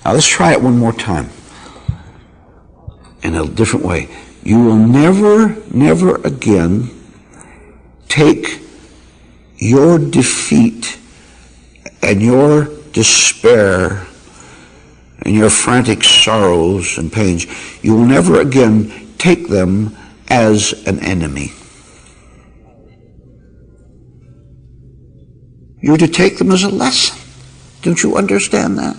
Now let's try it one more time in a different way. You will never again take your defeat and your despair and your frantic sorrows and pains, you will never again take them as an enemy. You're to take them as a lesson. Don't you understand that?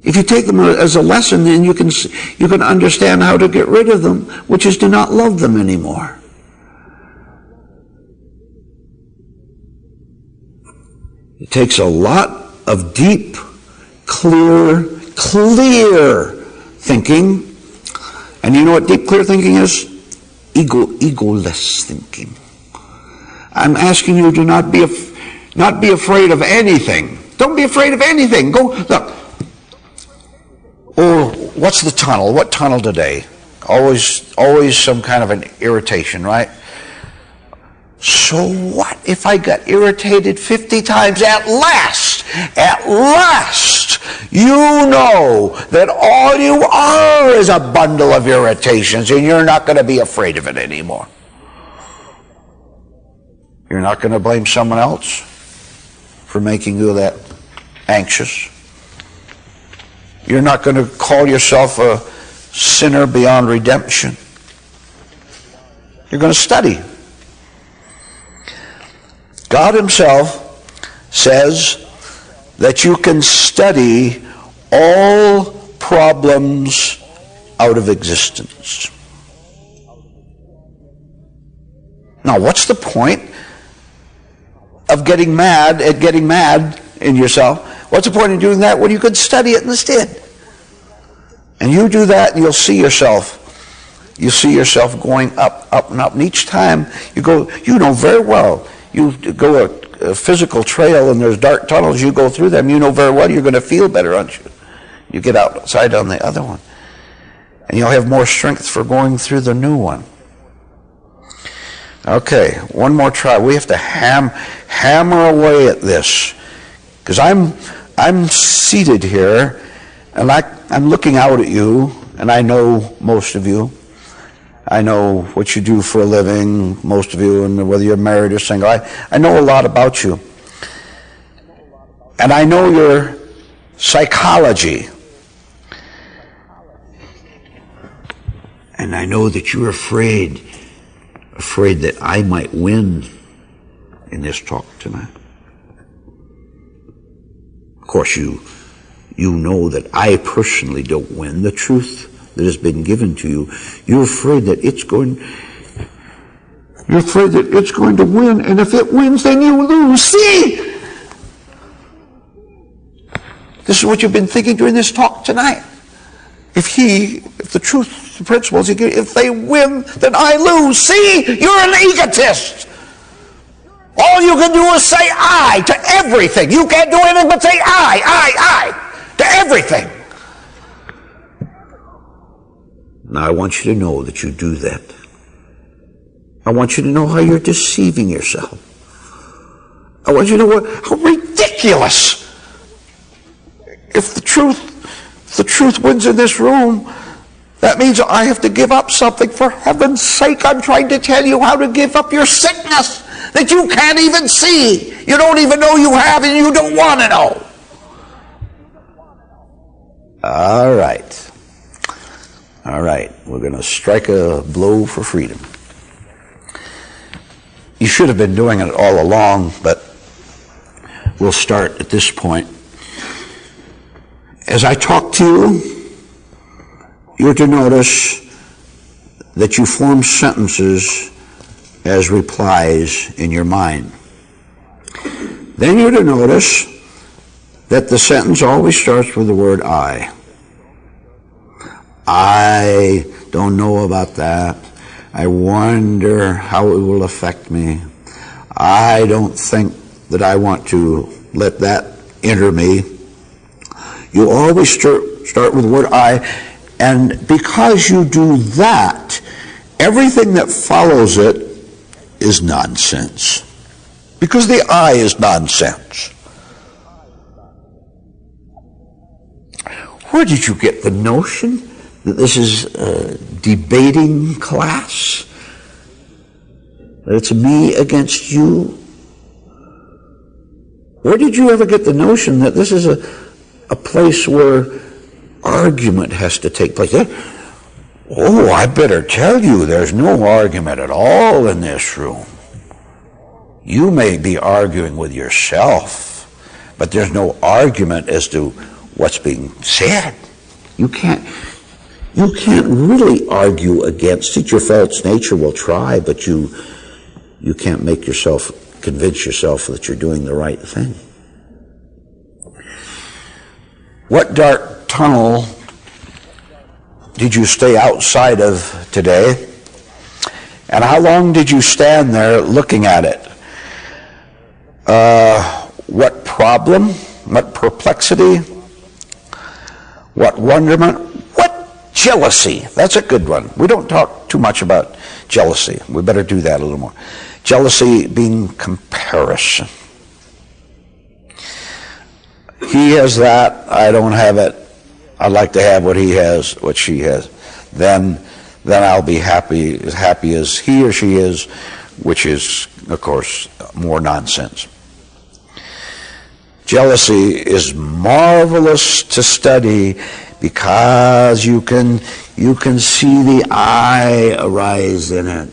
If you take them as a lesson, then you can understand how to get rid of them, which is to not love them anymore. It takes a lot of deep, clear thinking. And you know what deep, clear thinking is? Egoless thinking. I'm asking you to not be afraid of anything. Don't be afraid of anything. Go, look. Oh, what's the tunnel? What tunnel today? Always some kind of an irritation, right? So what if I got irritated 50 times? At last, you know that all you are is a bundle of irritations, and you're not going to be afraid of it anymore. You're not going to blame someone else for making you that anxious. You're not going to call yourself a sinner beyond redemption. You're going to study. God himself says that you can study all problems out of existence. Now, what's the point of getting mad in yourself? What's the point in doing that when you could study it instead? And you do that and you'll see yourself going up and up. And each time you go, you know very well, you go a physical trail and there's dark tunnels, you go through them, you know very well you're going to feel better, aren't you? You get outside on the other one. And you'll have more strength for going through the new one. Okay, one more try. We have to hammer away at this. Because I'm seated here, and I'm looking out at you, and I know most of you. I know what you do for a living, most of you, and whether you're married or single. I know a lot about you. And I know your psychology. And I know that you're afraid that I might win in this talk tonight. Of course, you know that I personally don't win. The truth that has been given to you, you're afraid that it's going to win, and if it wins, then you lose. See? This is what you've been thinking during this talk tonight. If the truth, the principles, if they win, then I lose. See? You're an egotist. All you can do is say I to everything. You can't do anything but say I to everything. Now I want you to know that you do that. I want you to know how you're deceiving yourself. I want you to know how ridiculous. If the truth wins in this room, that means I have to give up something. For heaven's sake, I'm trying to tell you how to give up your sickness that you can't even see. You don't even know you have, and you don't want to know. All right. We're going to strike a blow for freedom. You should have been doing it all along, but we'll start at this point. As I talk to you, you're to notice that you form sentences as replies in your mind. Then you're to notice that the sentence always starts with the word I. I don't know about that. I wonder how it will affect me. I don't think that I want to let that enter me. You always start with the word I, and because you do that, everything that follows it is nonsense. Because the I is nonsense. Where did you get the notion that this is a debating class? That it's me against you? Where did you ever get the notion that this is a place where argument has to take place? Oh, I better tell you, there's no argument at all in this room. You may be arguing with yourself, but there's no argument as to what's being said. You can't really argue against it. Your false nature will try, but you can't convince yourself that you're doing the right thing. What dark tunnel did you stay outside of today? And how long did you stand there looking at it? What problem? What perplexity? What wonderment? What jealousy? That's a good one. We don't talk too much about jealousy. We better do that a little more. Jealousy being comparison. He has that, I don't have it. I'd like to have what he has, what she has. Then I'll be happy as he or she is, which is, of course, more nonsense. Jealousy is marvelous to study because you can see the I arise in it.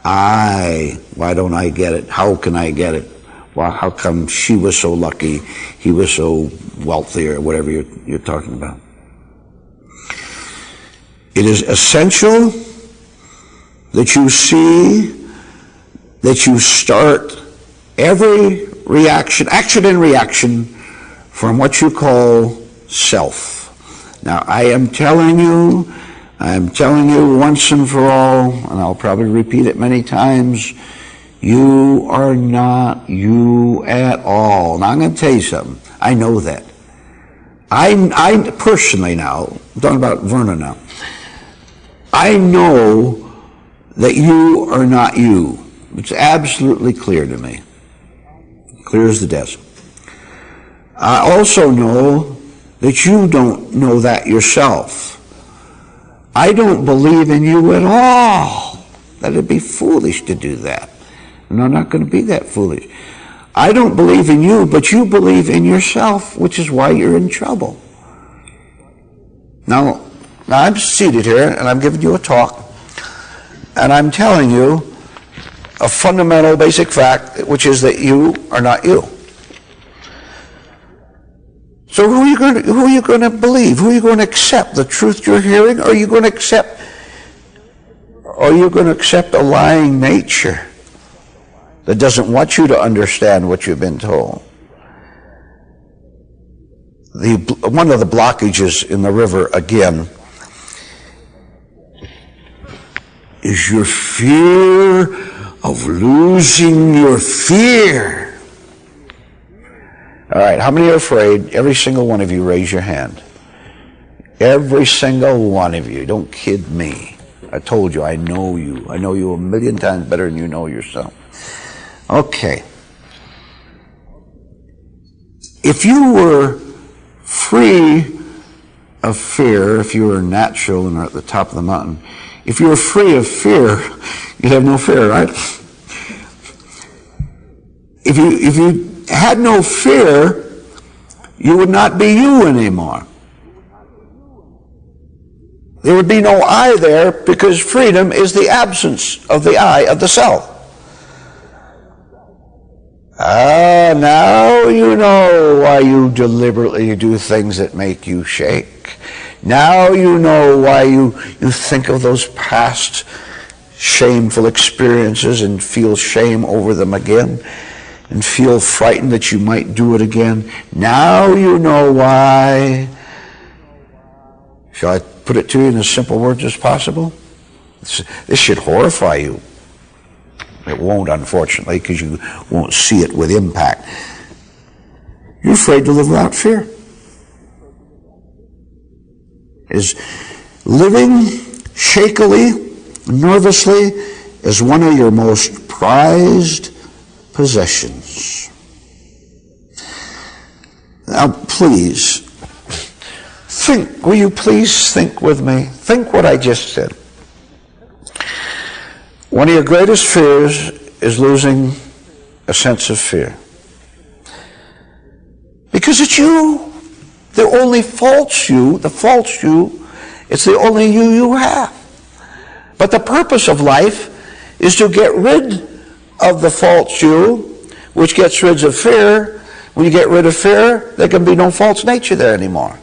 Why don't I get it? How can I get it? Well, how come she was so lucky, he was so wealthy, or whatever you're talking about? It is essential that you see, that you start every action and reaction from what you call self. Now, I am telling you once and for all, and I'll probably repeat it many times, you are not you at all. Now, I'm going to tell you something. I know that. I personally now, I'm talking about Vernon now, I know that you are not you. It's absolutely clear to me. Clear as the desert. I also know that you don't know that yourself. I don't believe in you at all. That'd be foolish to do that. And I'm not going to be that foolish. I don't believe in you, but you believe in yourself, which is why you're in trouble. Now I'm seated here, and I'm giving you a talk, and I'm telling you a fundamental, basic fact, which is that you are not you. So who are you going to believe? Who are you going to accept? The truth you're hearing, or are you going to accept a lying nature that doesn't want you to understand what you've been told? One of the blockages in the river, again, is your fear of losing your fear. All right, how many are afraid? Every single one of you, raise your hand. Every single one of you. Don't kid me. I told you, I know you. I know you 1,000,000 times better than you know yourself. Okay. If you were free of fear, if you were natural and are at the top of the mountain, if you were free of fear, you'd have no fear, right? If you had no fear, you would not be you anymore. There would be no I there, because freedom is the absence of the I, of the self. Now you know why you deliberately do things that make you shake. Now you know why you think of those past shameful experiences and feel shame over them again and feel frightened that you might do it again. Now you know why. Shall I put it to you in as simple words as possible? This should horrify you. It won't, unfortunately, because you won't see it with impact. You're afraid to live without fear. Is living shakily, nervously, is one of your most prized possessions. Now, please, Think, will you please think with me? Think what I just said. One of your greatest fears is losing a sense of fear. Because it's you. The only false you, it's the only you have. But the purpose of life is to get rid of the false you, which gets rid of fear. When you get rid of fear, there can be no false nature there anymore.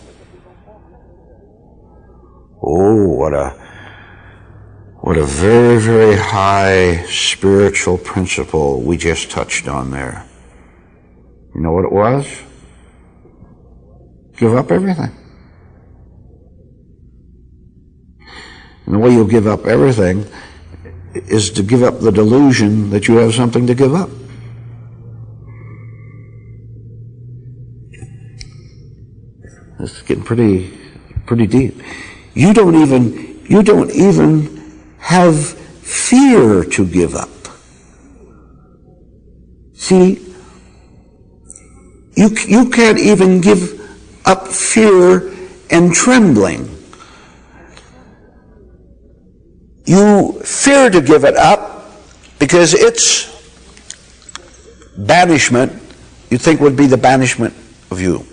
Oh, what a very, very high spiritual principle we just touched on there. You know what it was? Give up everything. And the way you'll give up everything is to give up the delusion that you have something to give up. It's getting pretty deep. You don't even have fear to give up. See, you can't even give up fear and trembling. You fear to give it up because its banishment, you think, would be the banishment of you.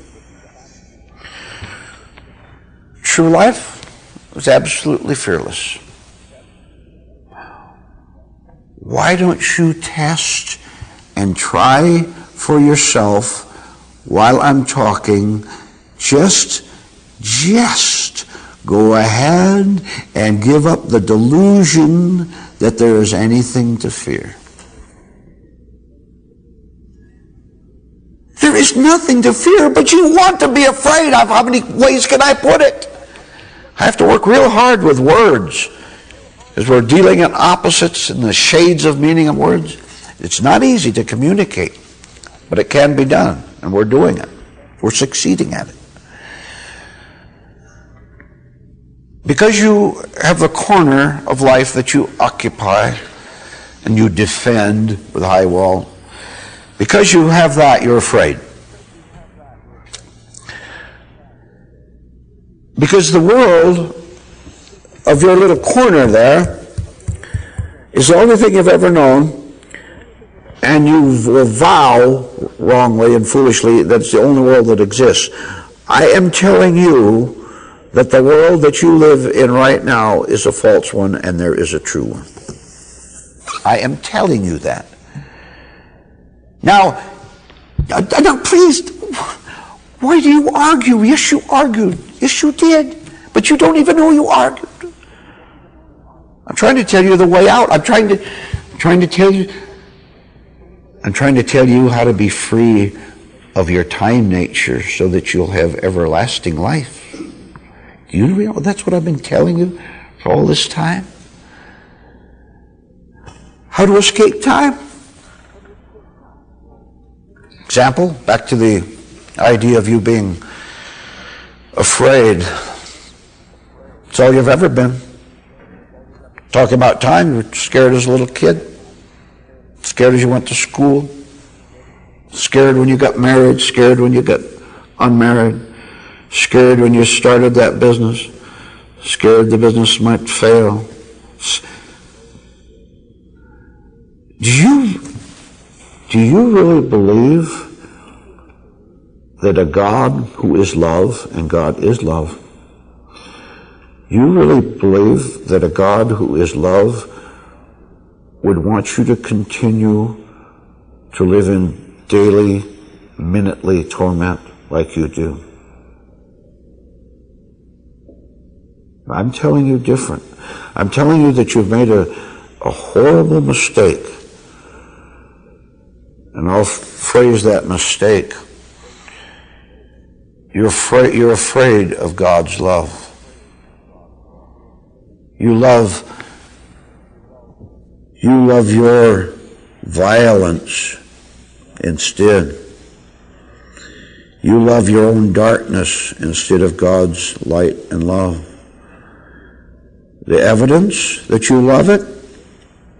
True life is absolutely fearless. Why don't you test and try for yourself while I'm talking? Just go ahead and give up the delusion that there is anything to fear. There is nothing to fear, but you want to be afraid of. How many ways can I put it? I have to work real hard with words because we're dealing in opposites and the shades of meaning of words. It's not easy to communicate, but it can be done, and we're doing it. We're succeeding at it. Because you have the corner of life that you occupy and you defend with a high wall, because you have that, you're afraid. Because the world of your little corner there is the only thing you've ever known, and you will vow wrongly and foolishly that it's the only world that exists. I am telling you that the world that you live in right now is a false one and there is a true one. I am telling you that. Now please, why do you argue? Yes, you argued. Yes, you did. But you don't even know you argued. I'm trying to tell you the way out. I'm trying to tell you how to be free of your time nature so that you'll have everlasting life. Do you realize that's what I've been telling you for all this time? How to escape time? Example, back to the idea of you being afraid. It's all you've ever been. Talking about time, you were scared as a little kid, scared as you went to school, scared when you got married, scared when you got unmarried, scared when you started that business, scared the business might fail. Do you really believe that a God who is love, and God is love, you really believe that a God who is love would want you to continue to live in daily, minutely torment like you do? I'm telling you different. I'm telling you that you've made a horrible mistake. And I'll phrase that mistake. You're afraid of God's love. You love your violence instead. You love your own darkness instead of God's light and love. The evidence that you love it,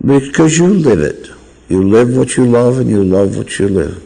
because you live it. You live what you love and you love what you live.